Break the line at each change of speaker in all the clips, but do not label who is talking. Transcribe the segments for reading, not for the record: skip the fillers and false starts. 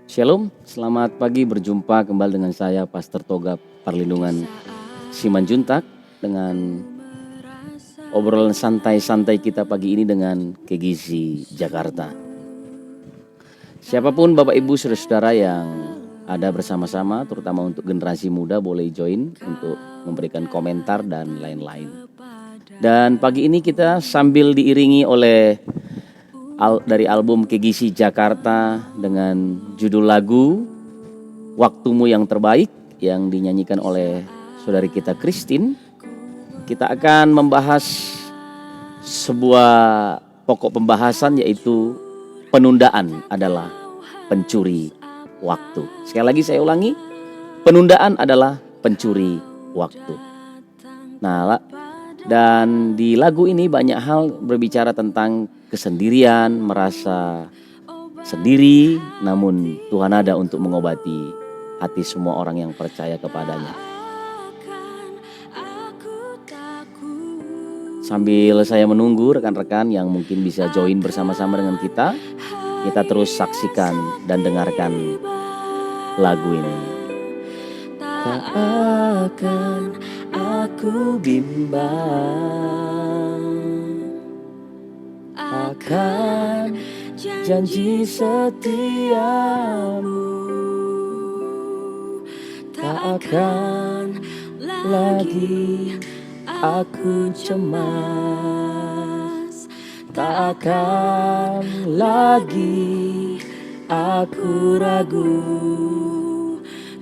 Shalom, selamat pagi, berjumpa kembali dengan saya Pastor Toga Perlindungan Simanjuntak dengan obrolan santai-santai kita pagi ini dengan KGC Jakarta. Siapapun Bapak Ibu Saudara-saudara yang ada bersama-sama, terutama untuk generasi muda, boleh join untuk memberikan komentar dan lain-lain. Dan pagi ini kita sambil diiringi oleh dari album KGC Jakarta dengan judul lagu Waktumu Yang Terbaik yang dinyanyikan oleh saudari kita Christine. Kita akan membahas sebuah pokok pembahasan, yaitu penundaan adalah pencuri waktu. Sekali lagi saya ulangi, penundaan adalah pencuri waktu. Nah, dan di lagu ini banyak hal berbicara tentang kesendirian, merasa sendiri, namun Tuhan ada untuk mengobati hati semua orang yang percaya kepadanya. Sambil saya menunggu rekan-rekan yang mungkin bisa join bersama-sama dengan kita terus saksikan dan dengarkan lagu ini. Tak akan aku bimbang akan janji setiamu, tak akan lagi aku cemas, tak akan lagi aku ragu,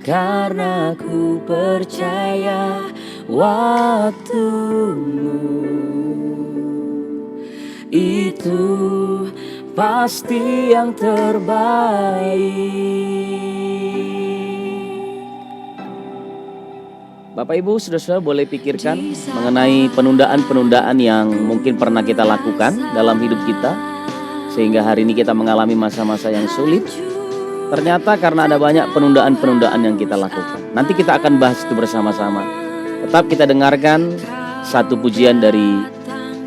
karena ku percaya waktumu itu pasti yang terbaik. Bapak Ibu saudara-saudara boleh pikirkan mengenai penundaan-penundaan yang mungkin pernah kita lakukan dalam hidup kita, sehingga hari ini kita mengalami masa-masa yang sulit. Ternyata karena ada banyak penundaan-penundaan yang kita lakukan. Nanti kita akan bahas itu bersama-sama. Tetap kita dengarkan satu pujian dari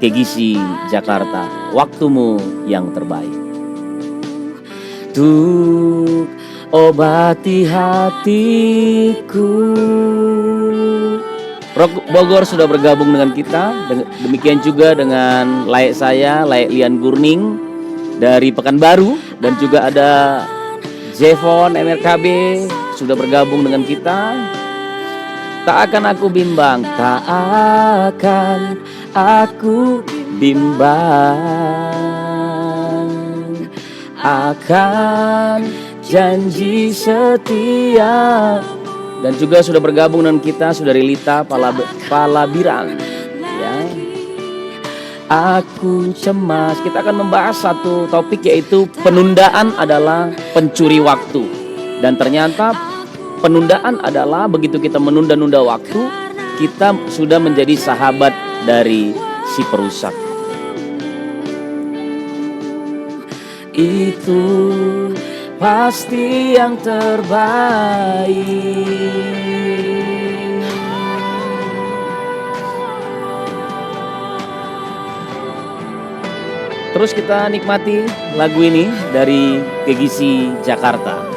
KGC Jakarta, Waktumu Yang Terbaik. Untuk obati hatiku. Rock Bogor sudah bergabung dengan kita. Demikian juga dengan Layak Saya, Layak Lian Gurning dari Pekanbaru. Dan juga ada Jevon MRKB sudah bergabung dengan kita. Tak akan aku bimbang, tak akan aku bimbang akan janji setia. Dan juga sudah bergabung dengan kita saudari Lita Palabiran ya. Aku cemas. Kita akan membahas satu topik, yaitu penundaan adalah pencuri waktu. Dan ternyata penundaan adalah begitu kita menunda-nunda waktu, kita sudah menjadi sahabat dari si perusak. Itu pasti yang terbaik. Terus kita nikmati lagu ini dari KGC Jakarta.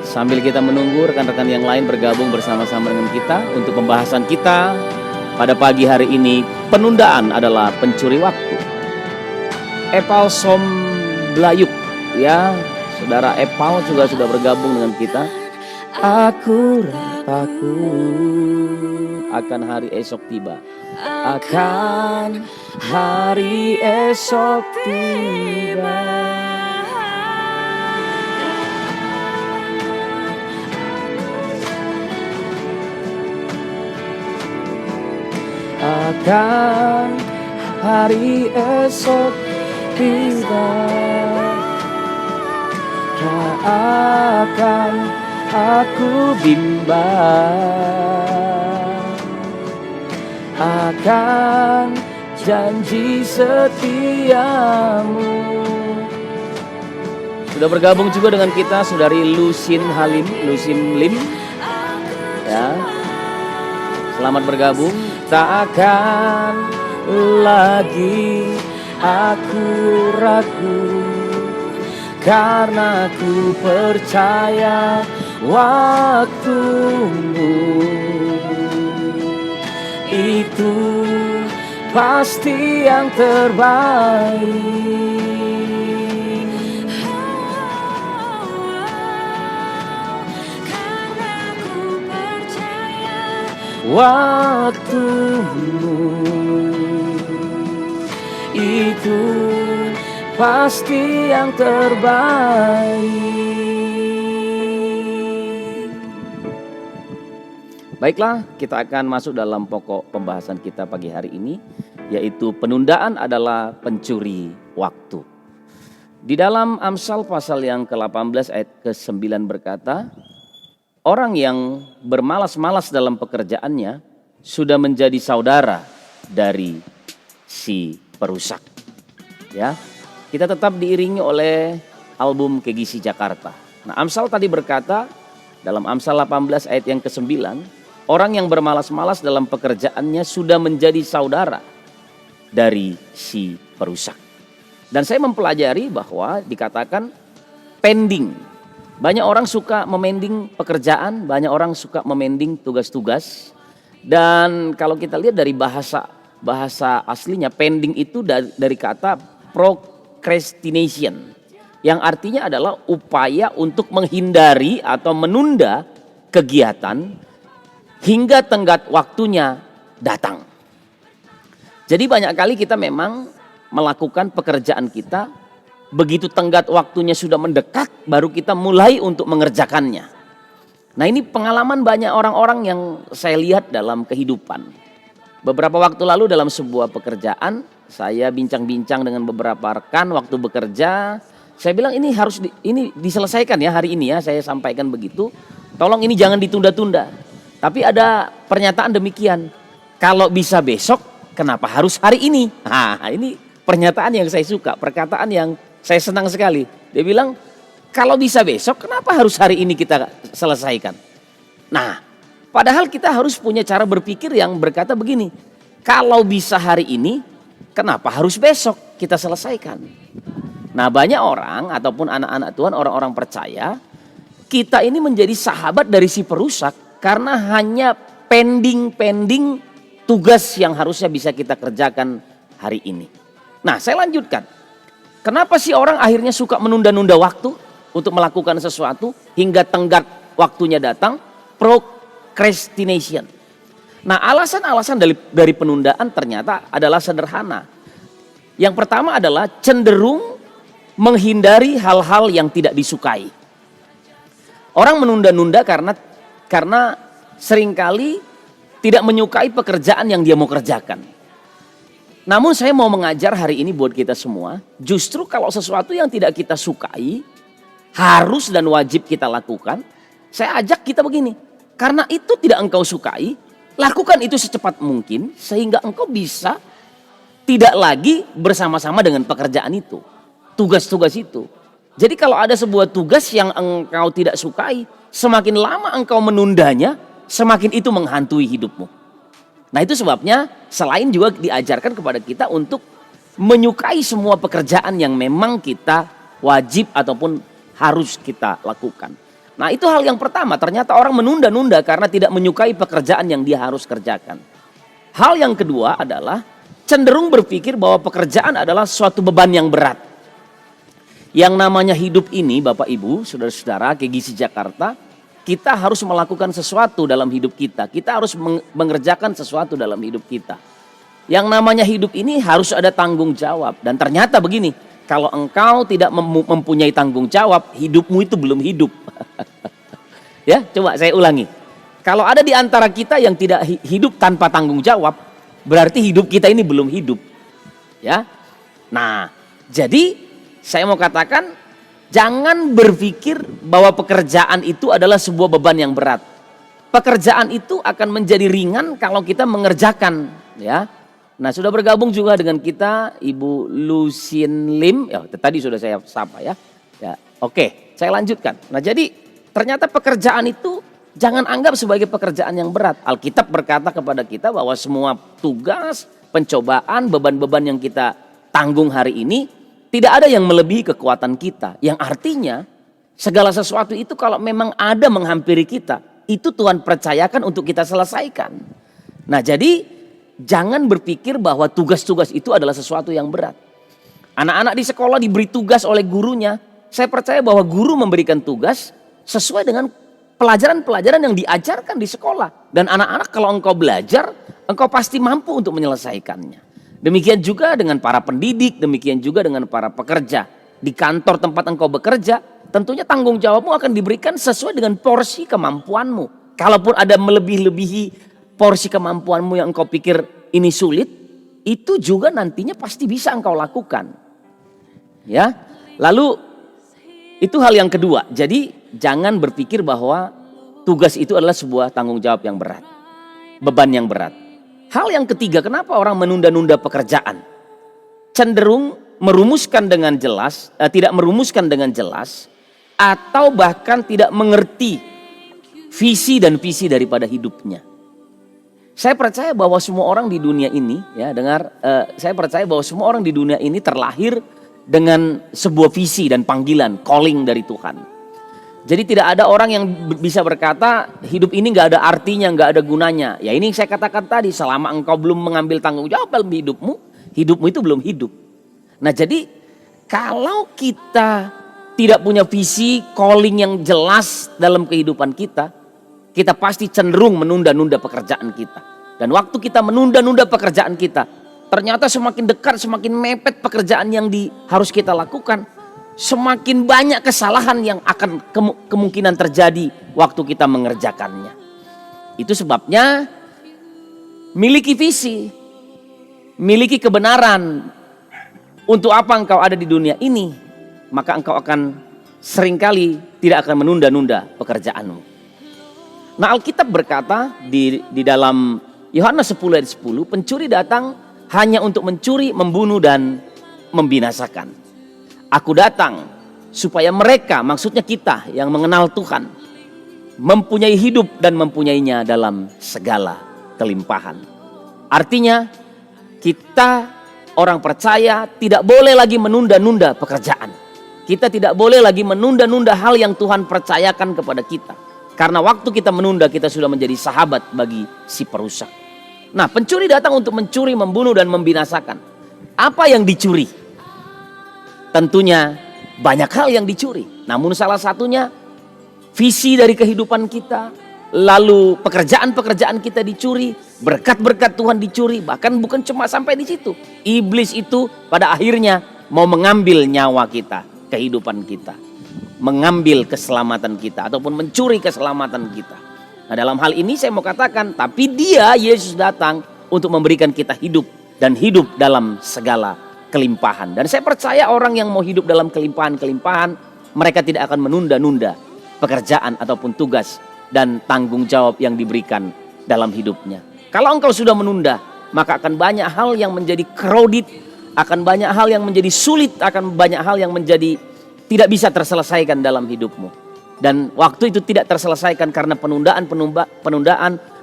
Sambil kita menunggu rekan-rekan yang lain bergabung bersama-sama dengan kita untuk pembahasan kita pada pagi hari ini, penundaan adalah pencuri waktu. Epal Somblayuk ya, saudara Epal juga sudah bergabung dengan kita. Aku takut akan hari esok tiba, akan hari esok tiba. Akan hari esok tiba, tak akan aku bimbang akan janji setiamu. Sudah bergabung juga dengan kita saudari Lusin Lim ya. Selamat bergabung. Tak akan lagi aku ragu, karena ku percaya waktumu itu pasti yang terbaik. Waktumu itu pasti yang terbaik. Baiklah, kita akan masuk dalam pokok pembahasan kita pagi hari ini, yaitu penundaan adalah pencuri waktu. Di dalam Amsal pasal yang ke-18 ayat ke-9 berkata, orang yang bermalas-malas dalam pekerjaannya sudah menjadi saudara dari si perusak. Ya, kita tetap diiringi oleh album KGC Jakarta. Nah, Amsal tadi berkata dalam Amsal 18 ayat yang ke-9, orang yang bermalas-malas dalam pekerjaannya sudah menjadi saudara dari si perusak. Dan saya mempelajari bahwa dikatakan pending. Banyak orang suka memending pekerjaan, banyak orang suka memending tugas-tugas. Dan kalau kita lihat dari bahasa aslinya, pending itu dari kata procrastination, yang artinya adalah upaya untuk menghindari atau menunda kegiatan hingga tenggat waktunya datang. Jadi banyak kali kita memang melakukan pekerjaan kita, begitu tenggat waktunya sudah mendekat, baru kita mulai untuk mengerjakannya. Nah, ini pengalaman banyak orang-orang yang saya lihat dalam kehidupan. Beberapa waktu lalu dalam sebuah pekerjaan, saya bincang-bincang dengan beberapa rekan waktu bekerja. Saya bilang ini harus ini diselesaikan ya hari ini ya, saya sampaikan begitu. Tolong ini jangan ditunda-tunda. Tapi ada pernyataan demikian, kalau bisa besok, kenapa harus hari ini? Nah, ini pernyataan yang saya suka, perkataan yang saya senang sekali. Dia bilang, kalau bisa besok, kenapa harus hari ini kita selesaikan? Nah, padahal kita harus punya cara berpikir yang berkata begini, kalau bisa hari ini, kenapa harus besok kita selesaikan? Nah, banyak orang ataupun anak-anak Tuhan, orang-orang percaya, kita ini menjadi sahabat dari si perusak karena hanya pending tugas yang harusnya bisa kita kerjakan hari ini. Nah, saya lanjutkan. Kenapa sih orang akhirnya suka menunda-nunda waktu untuk melakukan sesuatu hingga tenggat waktunya datang? Procrastination. Nah, alasan-alasan dari penundaan ternyata adalah sederhana. Yang pertama adalah cenderung menghindari hal-hal yang tidak disukai. Orang menunda-nunda karena seringkali tidak menyukai pekerjaan yang dia mau kerjakan. Namun saya mau mengajar hari ini buat kita semua, justru kalau sesuatu yang tidak kita sukai, harus dan wajib kita lakukan, saya ajak kita begini, karena itu tidak engkau sukai, lakukan itu secepat mungkin sehingga engkau bisa tidak lagi bersama-sama dengan pekerjaan itu, tugas-tugas itu. Jadi kalau ada sebuah tugas yang engkau tidak sukai, semakin lama engkau menundanya, semakin itu menghantui hidupmu. Nah, itu sebabnya selain juga diajarkan kepada kita untuk menyukai semua pekerjaan yang memang kita wajib ataupun harus kita lakukan. Nah, itu hal yang pertama, ternyata orang menunda-nunda karena tidak menyukai pekerjaan yang dia harus kerjakan. Hal yang kedua adalah cenderung berpikir bahwa pekerjaan adalah suatu beban yang berat. Yang namanya hidup ini, Bapak Ibu, saudara-saudara, KGC Jakarta, kita harus melakukan sesuatu dalam hidup kita. Kita harus mengerjakan sesuatu dalam hidup kita. Yang namanya hidup ini harus ada tanggung jawab. Dan ternyata begini, kalau engkau tidak mempunyai tanggung jawab, hidupmu itu belum hidup. Ya, coba saya ulangi. Kalau ada di antara kita yang tidak hidup tanpa tanggung jawab, berarti hidup kita ini belum hidup. Ya. Nah, jadi saya mau katakan, jangan berpikir bahwa pekerjaan itu adalah sebuah beban yang berat. Pekerjaan itu akan menjadi ringan kalau kita mengerjakan, ya. Nah, sudah bergabung juga dengan kita Ibu Lucien Lim. Ya, tadi sudah saya sapa ya. Ya, oke, saya lanjutkan. Nah, jadi ternyata pekerjaan itu jangan anggap sebagai pekerjaan yang berat. Alkitab berkata kepada kita bahwa semua tugas, pencobaan, beban-beban yang kita tanggung hari ini tidak ada yang melebihi kekuatan kita. Yang artinya segala sesuatu itu kalau memang ada menghampiri kita, itu Tuhan percayakan untuk kita selesaikan. Nah jadi jangan berpikir bahwa tugas-tugas itu adalah sesuatu yang berat. Anak-anak di sekolah diberi tugas oleh gurunya. Saya percaya bahwa guru memberikan tugas sesuai dengan pelajaran-pelajaran yang diajarkan di sekolah. Dan anak-anak kalau engkau belajar, engkau pasti mampu untuk menyelesaikannya. Demikian juga dengan para pendidik, demikian juga dengan para pekerja. Di kantor tempat engkau bekerja, tentunya tanggung jawabmu akan diberikan sesuai dengan porsi kemampuanmu. Kalaupun ada melebihi porsi kemampuanmu yang engkau pikir ini sulit, itu juga nantinya pasti bisa engkau lakukan. Ya, lalu itu hal yang kedua. Jadi jangan berpikir bahwa tugas itu adalah sebuah tanggung jawab yang berat, beban yang berat. Hal yang ketiga, kenapa orang menunda-nunda pekerjaan? Cenderung merumuskan dengan jelas, tidak merumuskan dengan jelas, atau bahkan tidak mengerti visi dan visi daripada hidupnya. Saya percaya bahwa semua orang di dunia ini, ya dengar, saya percaya bahwa semua orang di dunia ini terlahir dengan sebuah visi dan panggilan, calling dari Tuhan. Jadi tidak ada orang yang bisa berkata hidup ini gak ada artinya, gak ada gunanya. Ya ini saya katakan tadi, selama engkau belum mengambil tanggung jawab dalam hidupmu, hidupmu itu belum hidup. Nah jadi kalau kita tidak punya visi, calling yang jelas dalam kehidupan kita, kita pasti cenderung menunda-nunda pekerjaan kita. Dan waktu kita menunda-nunda pekerjaan kita, ternyata semakin dekat, semakin mepet pekerjaan yang harus kita lakukan, semakin banyak kesalahan yang akan kemungkinan terjadi waktu kita mengerjakannya. Itu sebabnya miliki visi, miliki kebenaran untuk apa engkau ada di dunia ini, maka engkau akan seringkali tidak akan menunda-nunda pekerjaanmu. Nah Alkitab berkata di dalam Yohanes 10 ayat 10, pencuri datang hanya untuk mencuri, membunuh dan membinasakan. Aku datang supaya mereka, maksudnya kita yang mengenal Tuhan, mempunyai hidup dan mempunyainya dalam segala kelimpahan. Artinya kita orang percaya tidak boleh lagi menunda-nunda pekerjaan. Kita tidak boleh lagi menunda-nunda hal yang Tuhan percayakan kepada kita. Karena waktu kita menunda, kita sudah menjadi sahabat bagi si perusak. Nah, pencuri datang untuk mencuri, membunuh dan membinasakan. Apa yang dicuri? Tentunya banyak hal yang dicuri. Namun salah satunya visi dari kehidupan kita. Lalu pekerjaan-pekerjaan kita dicuri. Berkat-berkat Tuhan dicuri. Bahkan bukan cuma sampai di situ. Iblis itu pada akhirnya mau mengambil nyawa kita. Kehidupan kita. Mengambil keselamatan kita. Ataupun mencuri keselamatan kita. Nah dalam hal ini saya mau katakan. Tapi dia, Yesus datang untuk memberikan kita hidup. Dan hidup dalam segala kelimpahan. Dan saya percaya orang yang mau hidup dalam kelimpahan-kelimpahan, mereka tidak akan menunda-nunda pekerjaan ataupun tugas dan tanggung jawab yang diberikan dalam hidupnya. Kalau engkau sudah menunda, maka akan banyak hal yang menjadi crowded, akan banyak hal yang menjadi sulit, akan banyak hal yang menjadi tidak bisa terselesaikan dalam hidupmu. Dan waktu itu tidak terselesaikan karena penundaan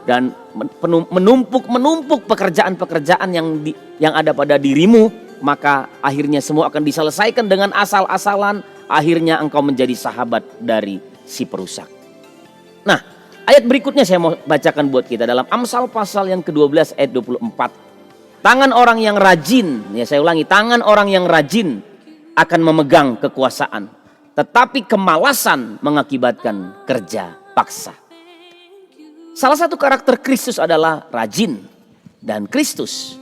dan menumpuk pekerjaan-pekerjaan yang ada pada dirimu. Maka akhirnya semua akan diselesaikan dengan asal-asalan. Akhirnya engkau menjadi sahabat dari si perusak. Nah ayat berikutnya saya mau bacakan buat kita. Dalam Amsal pasal yang ke-12 ayat 24. Tangan orang yang rajin, ya saya ulangi, tangan orang yang rajin akan memegang kekuasaan. Tetapi kemalasan mengakibatkan kerja paksa. Salah satu karakter Kristus adalah rajin. Dan Kristus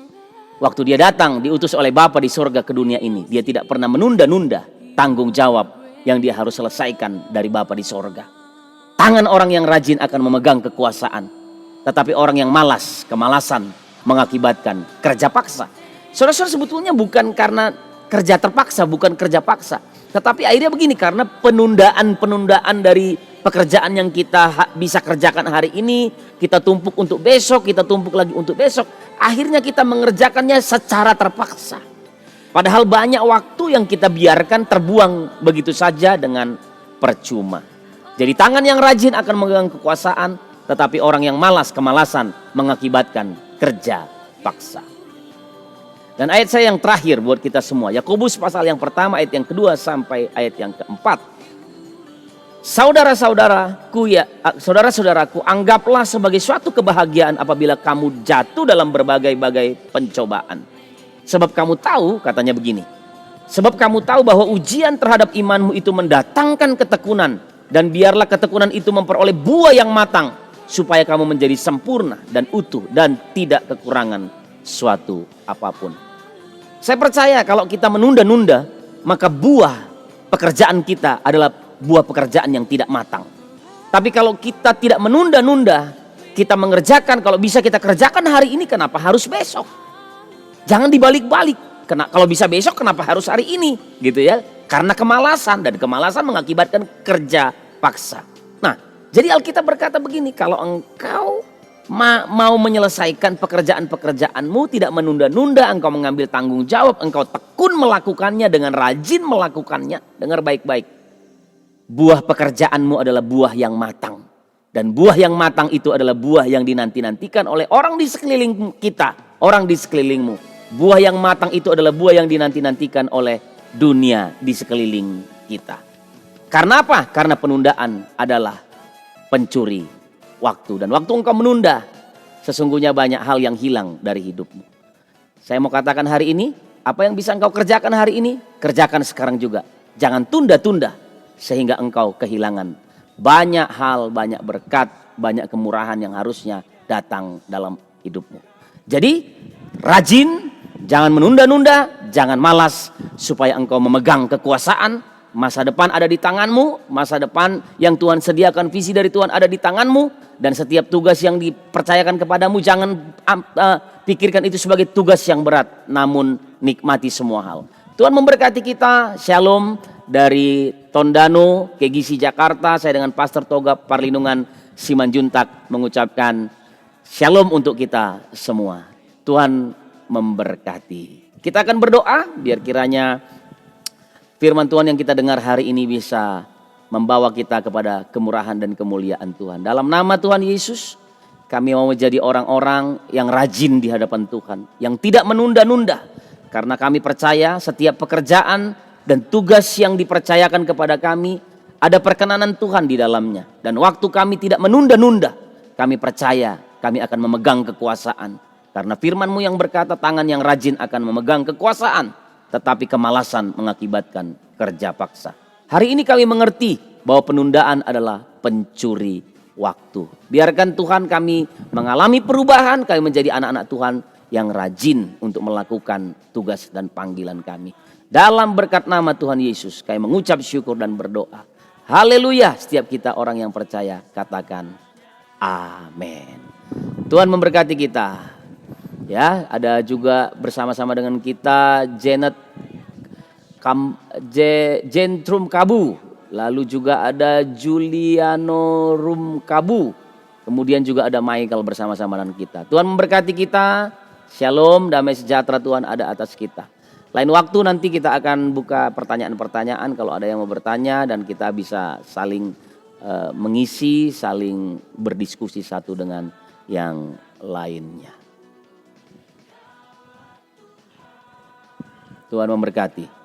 waktu dia datang diutus oleh Bapa di sorga ke dunia ini, dia tidak pernah menunda-nunda tanggung jawab yang dia harus selesaikan dari Bapa di sorga. Tangan orang yang rajin akan memegang kekuasaan. Tetapi orang yang malas, kemalasan mengakibatkan kerja paksa. Saudara-saudara, sebetulnya bukan karena kerja terpaksa, bukan kerja paksa. Tetapi akhirnya begini, karena penundaan dari pekerjaan yang kita bisa kerjakan hari ini, kita tumpuk untuk besok, kita tumpuk lagi untuk besok. Akhirnya kita mengerjakannya secara terpaksa. Padahal banyak waktu yang kita biarkan terbuang begitu saja dengan percuma. Jadi tangan yang rajin akan memegang kekuasaan, tetapi orang yang malas, kemalasan mengakibatkan kerja paksa. Dan ayat saya yang terakhir buat kita semua, Yakobus pasal yang pertama ayat yang kedua sampai ayat yang keempat. Saudara-saudaraku, anggaplah sebagai suatu kebahagiaan apabila kamu jatuh dalam berbagai-bagai pencobaan. Sebab kamu tahu, katanya begini, sebab kamu tahu bahwa ujian terhadap imanmu itu mendatangkan ketekunan, dan biarlah ketekunan itu memperoleh buah yang matang, supaya kamu menjadi sempurna dan utuh dan tidak kekurangan suatu apapun. Saya percaya kalau kita menunda-nunda, maka buah pekerjaan kita adalah buah pekerjaan yang tidak matang. Tapi kalau kita tidak menunda-nunda, kita mengerjakan, kalau bisa kita kerjakan hari ini, kenapa harus besok? Jangan dibalik-balik. Kalau bisa besok, kenapa harus hari ini? Gitu ya. Karena kemalasan, dan kemalasan mengakibatkan kerja paksa. Nah, jadi Alkitab berkata begini, kalau engkau mau menyelesaikan pekerjaan-pekerjaanmu, tidak menunda-nunda, engkau mengambil tanggung jawab, engkau tekun melakukannya dengan rajin melakukannya, dengar baik-baik. Buah pekerjaanmu adalah buah yang matang. Dan buah yang matang itu adalah buah yang dinanti-nantikan oleh orang di sekeliling kita, orang di sekelilingmu. Buah yang matang itu adalah buah yang dinanti-nantikan oleh dunia di sekeliling kita. Karena apa? Karena penundaan adalah pencuri waktu. Dan waktu engkau menunda, sesungguhnya banyak hal yang hilang dari hidupmu. Saya mau katakan hari ini, apa yang bisa engkau kerjakan hari ini, kerjakan sekarang juga. Jangan tunda-tunda, sehingga engkau kehilangan banyak hal, banyak berkat, banyak kemurahan yang harusnya datang dalam hidupmu. Jadi rajin, jangan menunda-nunda, jangan malas, supaya engkau memegang kekuasaan. Masa depan ada di tanganmu, masa depan yang Tuhan sediakan, visi dari Tuhan ada di tanganmu. Dan setiap tugas yang dipercayakan kepadamu, jangan pikirkan itu sebagai tugas yang berat, namun nikmati semua hal. Tuhan memberkati kita. Shalom dari Tondano, KGC Jakarta. Saya dengan Pastor Toga Parlindungan Simanjuntak mengucapkan shalom untuk kita semua. Tuhan memberkati. Kita akan berdoa biar kiranya firman Tuhan yang kita dengar hari ini bisa membawa kita kepada kemurahan dan kemuliaan Tuhan. Dalam nama Tuhan Yesus, kami mau menjadi orang-orang yang rajin di hadapan Tuhan, yang tidak menunda-nunda. Karena kami percaya setiap pekerjaan dan tugas yang dipercayakan kepada kami ada perkenanan Tuhan di dalamnya. Dan waktu kami tidak menunda-nunda, kami percaya kami akan memegang kekuasaan. Karena firman-Mu yang berkata tangan yang rajin akan memegang kekuasaan, tetapi kemalasan mengakibatkan kerja paksa. Hari ini kami mengerti bahwa penundaan adalah pencuri waktu. Biarkan Tuhan kami mengalami perubahan, kami menjadi anak-anak Tuhan yang rajin untuk melakukan tugas dan panggilan kami. Dalam berkat nama Tuhan Yesus, kami mengucap syukur dan berdoa. Haleluya, setiap kita orang yang percaya, katakan amin. Tuhan memberkati kita. Ya, ada juga bersama-sama dengan kita Jentrum Kabu. Lalu juga ada Juliano Rumkabu. Kemudian juga ada Michael bersama-sama dengan kita. Tuhan memberkati kita. Shalom, damai sejahtera Tuhan ada atas kita. Lain waktu nanti kita akan buka pertanyaan-pertanyaan kalau ada yang mau bertanya, dan kita bisa saling mengisi, saling berdiskusi satu dengan yang lainnya. Tuhan memberkati.